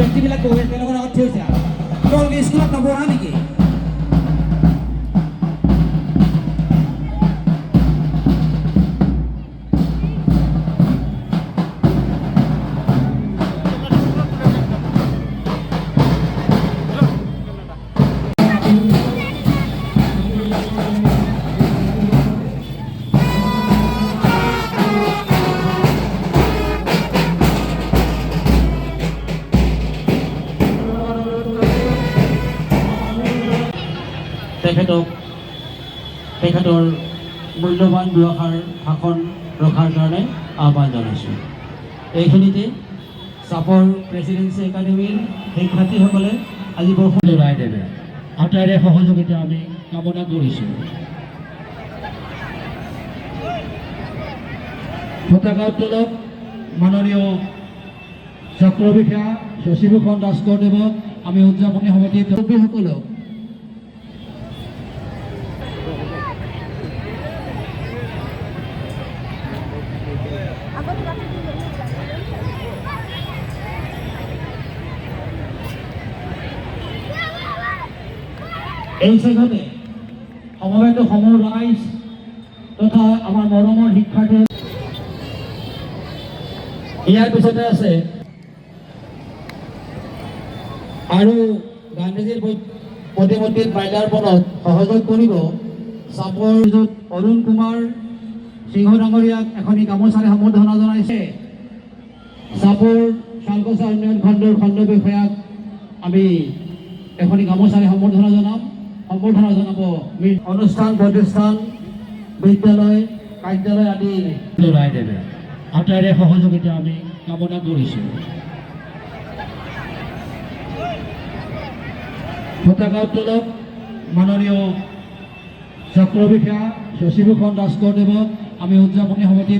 ব্যক্তিবিলাক গৈ তেওঁলোকৰ আগত থৈ হৈছে তোমালোকে স্কুলত নপঢ়া নেকি তেখেতৰ মূল্যৱান দুআষাৰ ভাষণ ৰখাৰ কাৰণে আহ্বান জনাইছোঁ। এইখিনিতে চাপৰ প্ৰেচিডেন্সি একাডেমীৰ শিক্ষাৰ্থীসকলে আজি বৰ সুন্দৰ ৰায়দেৱে আটাইৰে সহযোগিতা আমি কামনা কৰিছোঁ। পতাকা উত্তোলক মাননীয় চক্ৰ বিষয়া শশীভূষণ দাসকৰদেৱক আমি উদযাপনী সমিতিৰ মুৰব্বীসকলক এই সেখানে সমবেত সমৰ ৰাইজ তথা আমাৰ মৰমৰ শিক্ষাৰ্থী ইয়াৰ পিছতে আছে আৰু গান্ধীজীৰ প্ৰতিমূৰ্তিৰ মাল্যাৰ্পণত সহযোগ কৰিব চাপৰ অৰুণ কুমাৰ সিংহ ডাঙৰীয়াক এখনি গামোচাৰে সম্বৰ্ধনা জনাইছে। চাপৰ শালকচা উন্নয়ন খণ্ডৰ খণ্ড বিষয়াক আমি এখনি গামোচাৰে সম্বৰ্ধনা জনাব অনুষ্ঠান প্ৰতিষ্ঠান বিদ্যালয় কাৰ্যালয় আদিৰ ৰায়দেৱে আটাইৰে সহযোগিতা আমি কামনা কৰিছোঁ। পতাকা উত্তোলক মাননীয় চক্ৰ বিষয়া শশীভূষণ দাসকৰদেৱক আমি উদযাপনী সমিতিৰ